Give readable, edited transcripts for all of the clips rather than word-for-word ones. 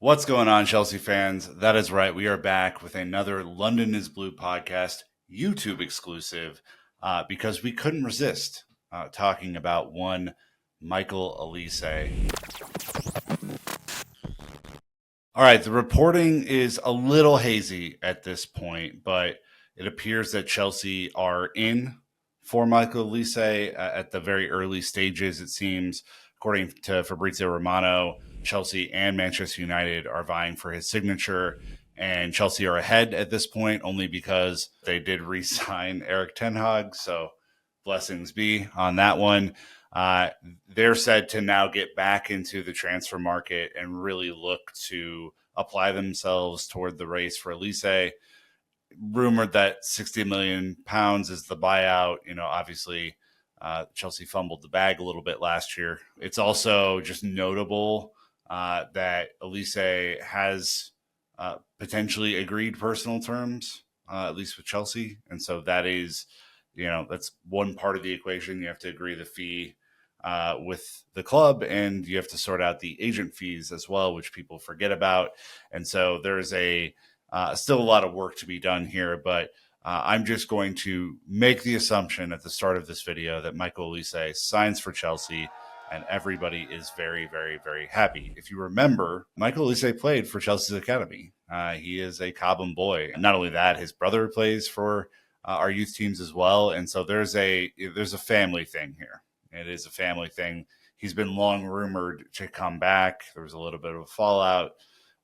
What's going on, Chelsea fans? That is right. We are back with another London is Blue podcast, YouTube exclusive, because we couldn't resist talking about one Michael Olise. All right, the reporting is a little hazy at this point, but it appears that Chelsea are in for Michael Olise at the very early stages, it seems. According to Fabrizio Romano, Chelsea and Manchester United are vying for his signature, and Chelsea are ahead at this point only because they did re-sign Eric Ten Hag, so blessings be on that one. Uh, they're said to now get back into the transfer market and really look to apply themselves toward the race for Olise. Rumored that £60 million is the buyout. Obviously, Chelsea fumbled the bag a little bit last year. It's also just notable that Olise has potentially agreed personal terms, at least with Chelsea. And so that is, that's one part of the equation. You have to agree the fee with the club, and you have to sort out the agent fees as well, which people forget about. And so there's still a lot of work to be done here, but I'm just going to make the assumption at the start of this video that Michael Olise signs for Chelsea, and everybody is very, very, very happy. If you remember, Michael Olise played for Chelsea's academy. He is a Cobham boy. Not only that, his brother plays for our youth teams as well, and so there's a family thing here. It is a family thing. He's been long rumored to come back. There was a little bit of a fallout.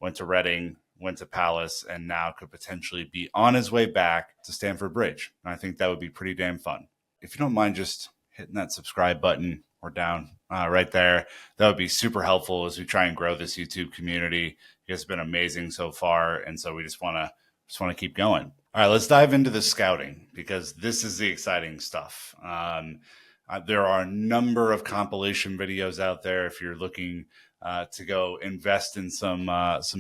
Went to Reading, went to Palace, and now could potentially be on his way back to Stamford Bridge. And I think that would be pretty damn fun. If you don't mind just hitting that subscribe button or down right there, that would be super helpful as we try and grow this YouTube community. It's been amazing so far, and so we just want to keep going. All right, let's dive into the scouting because this is the exciting stuff. There are a number of compilation videos out there if you're looking to go invest in some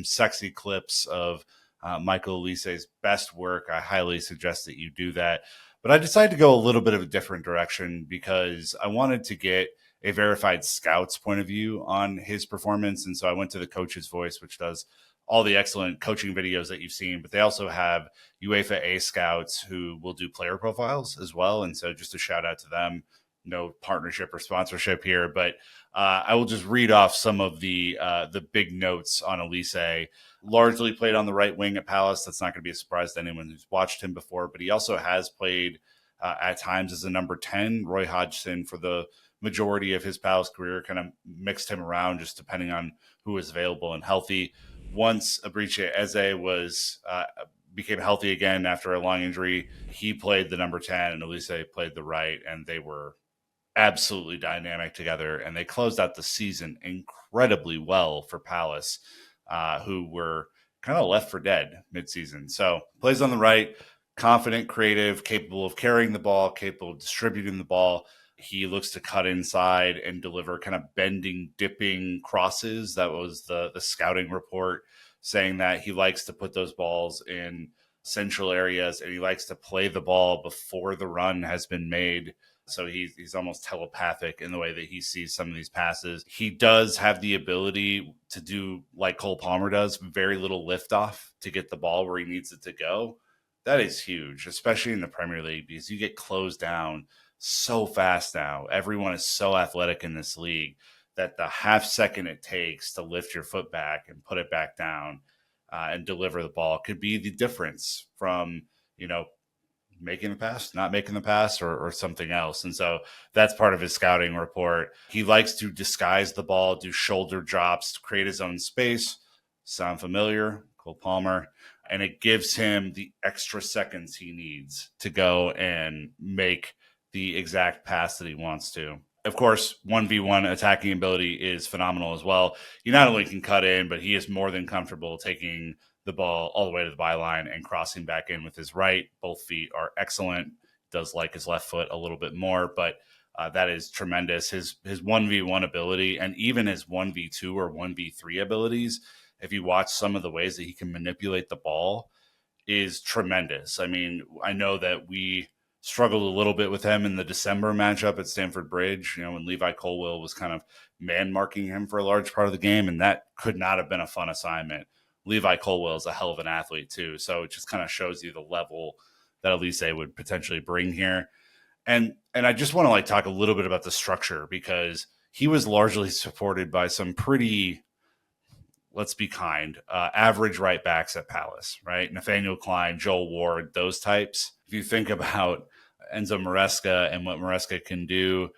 sexy clips of Michael Olise's best work. I highly suggest that you do that. But I decided to go a little bit of a different direction because I wanted to get a verified scout's point of view on his performance. And so I went to the Coach's Voice, which does all the excellent coaching videos that you've seen, but they also have UEFA A scouts who will do player profiles as well. And so just a shout out to them. No partnership or sponsorship here, but I will just read off some of the big notes on Olise. Largely played on the right wing at Palace. That's not going to be a surprise to anyone who's watched him before, but he also has played at times as a number 10. Roy Hodgson, for the majority of his Palace career, kind of mixed him around just depending on who was available and healthy. Once Fabrizio Romano became healthy again after a long injury, he played the number 10 and Olise played the right, and they were absolutely dynamic together, and they closed out the season incredibly well for Palace, who were kind of left for dead midseason. So plays on the right, confident, creative, capable of carrying the ball, capable of distributing the ball. He looks to cut inside and deliver kind of bending, dipping crosses. That was the scouting report saying that he likes to put those balls in central areas, and he likes to play the ball before the run has been made. So he's almost telepathic in the way that he sees some of these passes. He does have the ability to do like Cole Palmer does, very little liftoff to get the ball where he needs it to go. That is huge, especially in the Premier League, because you get closed down so fast now. Everyone is so athletic in this league that the half second it takes to lift your foot back and put it back down and deliver the ball could be the difference from, making the pass, not making the pass, or something else. And so that's part of his scouting report. He likes to disguise the ball, do shoulder drops, to create his own space. Sound familiar? Cole Palmer. And it gives him the extra seconds he needs to go and make the exact pass that he wants to. Of course, 1v1 attacking ability is phenomenal as well. He not only can cut in, but he is more than comfortable taking the ball all the way to the byline and crossing back in with his right. Both feet are excellent. Does like his left foot a little bit more, but that is tremendous. His 1v1 ability and even his 1v2 or 1v3 abilities, if you watch some of the ways that he can manipulate the ball, is tremendous. I mean, I know that we struggled a little bit with him in the December matchup at Stamford Bridge, when Levi Colwill was kind of man marking him for a large part of the game, and that could not have been a fun assignment. Levi Colwill is a hell of an athlete too, so it just kind of shows you the level that Olise would potentially bring here. And I just want to talk a little bit about the structure, because he was largely supported by some pretty, let's be kind, average right backs at Palace, right? Nathaniel Klein, Joel Ward, those types. If you think about Enzo Maresca and what Maresca can do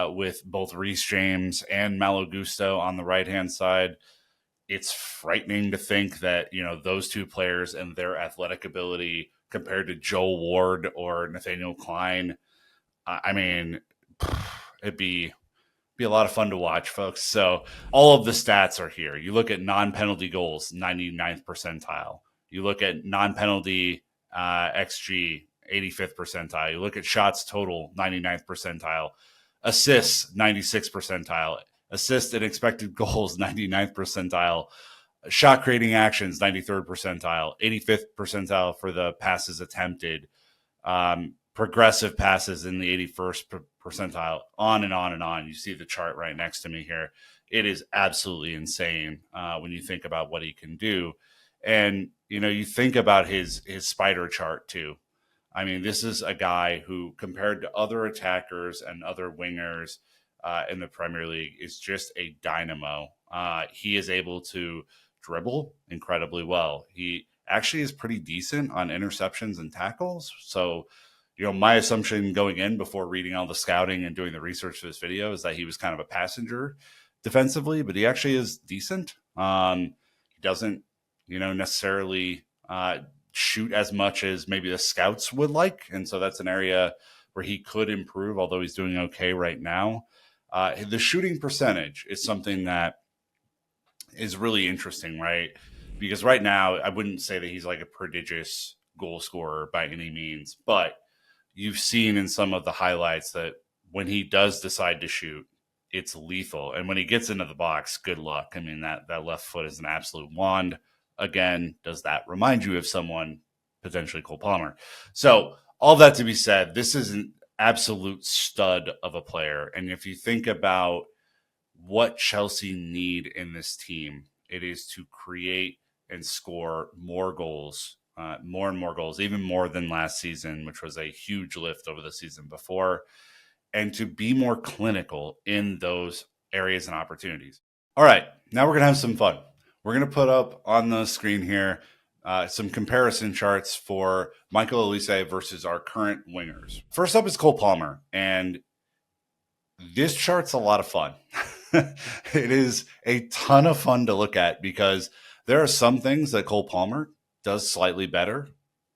with both Reece James and Malo Gusto on the right-hand side, it's frightening to think that, those two players and their athletic ability compared to Joel Ward or Nathaniel Klein, I mean, it'd be a lot of fun to watch, folks. So all of the stats are here. You look at non-penalty goals, 99th percentile. You look at non-penalty XG, 85th percentile. You look at shots total, 99th percentile. Assists, 96th percentile. Assist and expected goals, 99th percentile. Shot creating actions, 93rd percentile. 85th percentile for the passes attempted. Progressive passes in the 81st percentile, on and on and on. You see the chart right next to me here. It is absolutely insane when you think about what he can do. And, you think about his spider chart too. I mean, this is a guy who, compared to other attackers and other wingers in the Premier League, is just a dynamo. He is able to dribble incredibly well. He actually is pretty decent on interceptions and tackles. So, my assumption going in before reading all the scouting and doing the research for this video is that he was kind of a passenger defensively, but he actually is decent. He doesn't, necessarily shoot as much as maybe the scouts would like. And so that's an area where he could improve, although he's doing okay right now. The shooting percentage is something that is really interesting, right? Because right now, I wouldn't say that he's like a prodigious goal scorer by any means, but you've seen in some of the highlights that when he does decide to shoot, it's lethal. And when he gets into the box, good luck. I mean, that left foot is an absolute wand. Again, does that remind you of someone, potentially Cole Palmer? So all that to be said, this is an absolute stud of a player. And if you think about what Chelsea need in this team, it is to create and score more goals, more and more goals, even more than last season, which was a huge lift over the season before, and to be more clinical in those areas and opportunities. All right, now we're going to have some fun. We're going to put up on the screen here some comparison charts for Michael Olise versus our current wingers. First up is Cole Palmer, and this chart's a lot of fun. It is a ton of fun to look at because there are some things that Cole Palmer does slightly better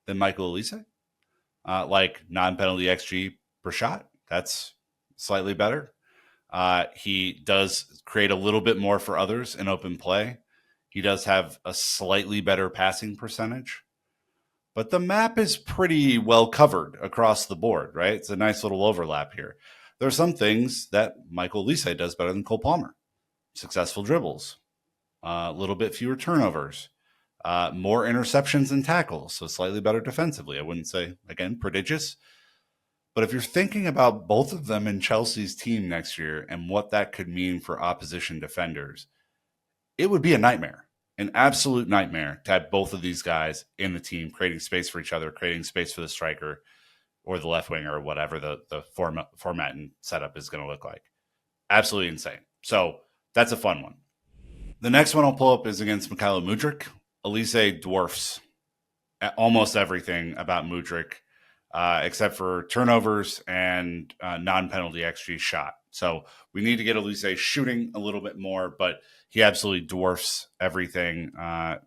than Michael Olise, like non-penalty XG per shot. That's slightly better. He does create a little bit more for others in open play. He does have a slightly better passing percentage. But the map is pretty well covered across the board, right? It's a nice little overlap here. There are some things that Michael Olise does better than Cole Palmer. Successful dribbles, a little bit fewer turnovers, more interceptions and tackles, so slightly better defensively. I wouldn't say, again, prodigious. But if you're thinking about both of them in Chelsea's team next year and what that could mean for opposition defenders, it would be a nightmare, an absolute nightmare to have both of these guys in the team, creating space for each other, creating space for the striker or the left winger or whatever the format and setup is going to look like. Absolutely insane. So that's a fun one. The next one I'll pull up is against Mykhailo Mudryk. Olise dwarfs almost everything about Mudryk, except for turnovers and non-penalty XG shot. So we need to get Olise shooting a little bit more, but he absolutely dwarfs everything. I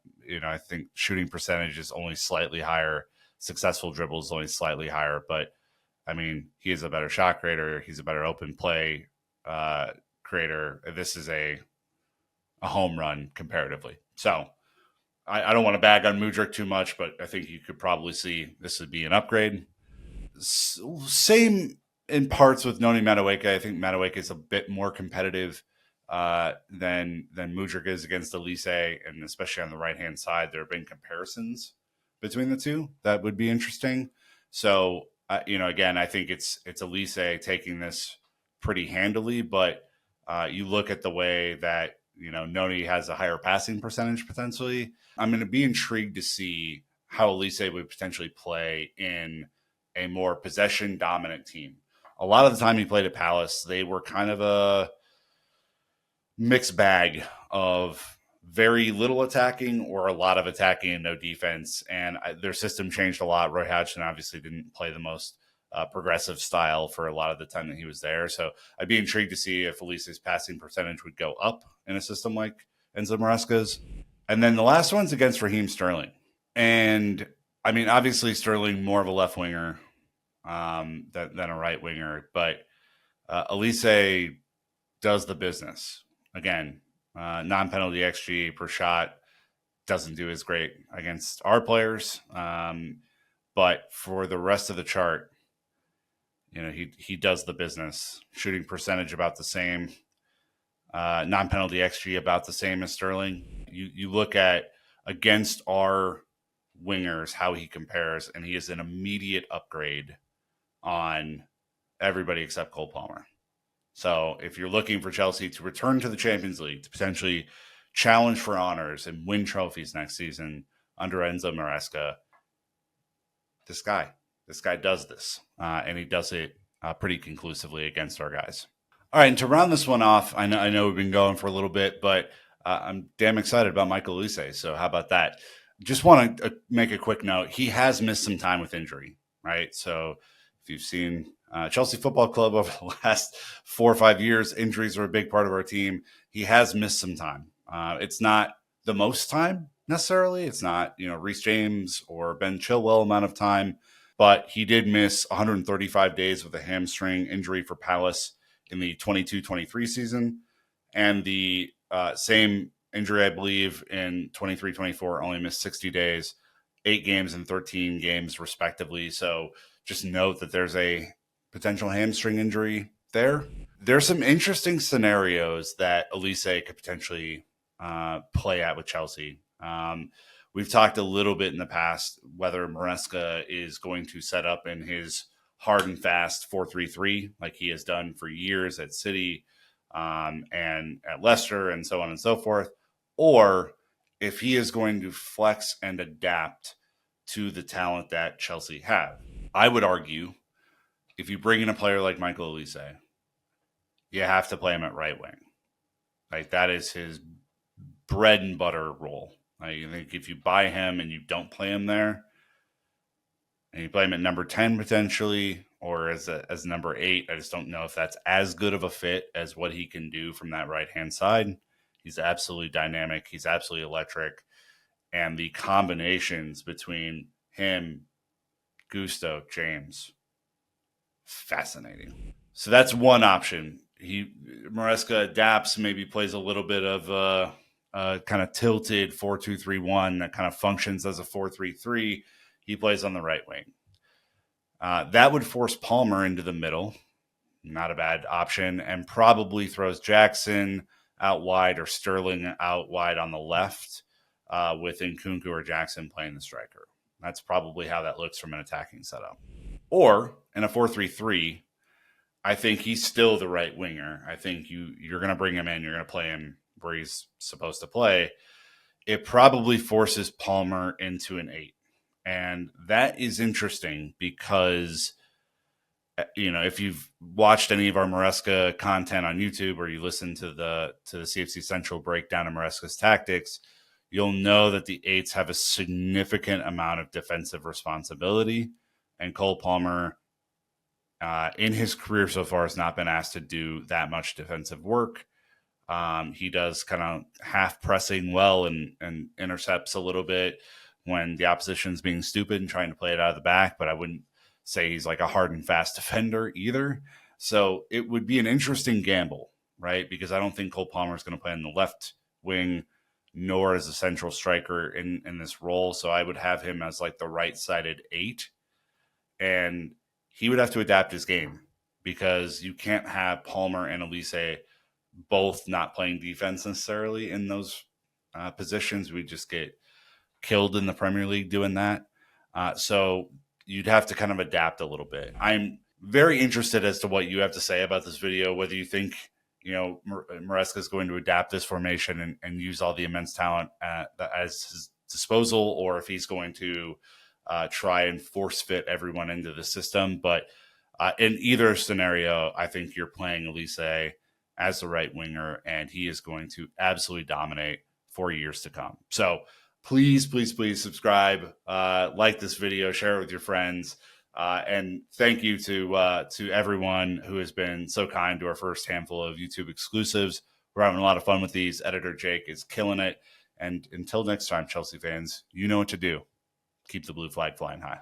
think shooting percentage is only slightly higher. Successful dribble is only slightly higher, but I mean, he is a better shot creator. He's a better open play creator. This is a home run comparatively. So I don't want to bag on Mudryk too much, but I think you could probably see this would be an upgrade. Same in parts with Noni Madueke. I think Madueke is a bit more competitive than Mudryk is against Olise, and especially on the right-hand side, there have been comparisons between the two that would be interesting. So again, I think it's Olise taking this pretty handily, but you look at the way that Noni has a higher passing percentage potentially. I'm going to be intrigued to see how Olise would potentially play in a more possession dominant team. A lot of the time he played at Palace, they were kind of a mixed bag of very little attacking or a lot of attacking and no defense. And their system changed a lot. Roy Hodgson obviously didn't play the most progressive style for a lot of the time that he was there. So I'd be intrigued to see if Elise's passing percentage would go up in a system like Enzo Maresca's. And then the last one's against Raheem Sterling. And I mean, obviously Sterling more of a left winger than a right winger, but Olise does the business. Again, non-penalty XG per shot doesn't do as great against our players, but for the rest of the chart, he does the business. Shooting percentage about the same, non-penalty XG about the same as Sterling. You look at against our wingers how he compares, and he is an immediate upgrade on everybody except Cole Palmer. So if you're looking for Chelsea to return to the Champions League, to potentially challenge for honors and win trophies next season under Enzo Maresca, this guy does this, and he does it pretty conclusively against our guys. All right, and to round this one off, I know we've been going for a little bit, but I'm damn excited about Michael Olise. So how about that? Just want to make a quick note. He has missed some time with injury, right? So if you've seen Chelsea Football Club over the last 4 or 5 years, injuries are a big part of our team. He has missed some time. It's not the most time necessarily. It's not, Reece James or Ben Chilwell amount of time, but he did miss 135 days with a hamstring injury for Palace in the 22-23 season. And the same injury, I believe, in 23-24, only missed 60 days, 8 games and 13 games respectively. So just note that there's a potential hamstring injury there. There's some interesting scenarios that Olise could potentially play at with Chelsea. We've talked a little bit in the past whether Maresca is going to set up in his hard and fast 4-3-3 like he has done for years at City and at Leicester and so on and so forth, or if he is going to flex and adapt to the talent that Chelsea have. I would argue if you bring in a player like Michael Olise, you have to play him at right wing. Like that is his bread and butter role. I think if you buy him and you don't play him there, and you play him at number 10 potentially, or as number 8, I just don't know if that's as good of a fit as what he can do from that right-hand side. He's absolutely dynamic. He's absolutely electric. And the combinations between him, Gusto, James, fascinating. So that's one option. Maresca adapts, maybe plays a little bit of kind of tilted 4-2-3-1 that kind of functions as a 4-3-3. He plays on the right wing. That would force Palmer into the middle. Not a bad option. And probably throws Jackson out wide or Sterling out wide on the left with Nkunku or Jackson playing the striker. That's probably how that looks from an attacking setup. Or in a 4-3-3, I think he's still the right winger. I think you're going to bring him in. You're going to play him where he's supposed to play. It probably forces Palmer into an 8. And that is interesting because, if you've watched any of our Maresca content on YouTube or you listen to the CFC Central breakdown of Maresca's tactics, you'll know that the 8s have a significant amount of defensive responsibility. And Cole Palmer, in his career so far, has not been asked to do that much defensive work. He does kind of half pressing well and intercepts a little bit when the opposition's being stupid and trying to play it out of the back, but I wouldn't say he's like a hard and fast defender either. So it would be an interesting gamble, right? Because I don't think Cole Palmer is going to play in the left wing, nor as a central striker in this role. So I would have him as like the right-sided 8. And he would have to adapt his game because you can't have Palmer and Olise both not playing defense necessarily in those positions. We just get killed in the Premier League doing that. So you'd have to kind of adapt a little bit. I'm very interested as to what you have to say about this video, whether you think, Maresca is going to adapt this formation and use all the immense talent as his disposal, or if he's going to try and force fit everyone into the system. But in either scenario, I think you're playing Olise as the right winger, and he is going to absolutely dominate for years to come. So please, please, please subscribe, like this video, share it with your friends. And thank you to everyone who has been so kind to our first handful of YouTube exclusives. We're having a lot of fun with these. Editor Jake is killing it. And until next time, Chelsea fans, you know what to do. Keep the blue flag flying high.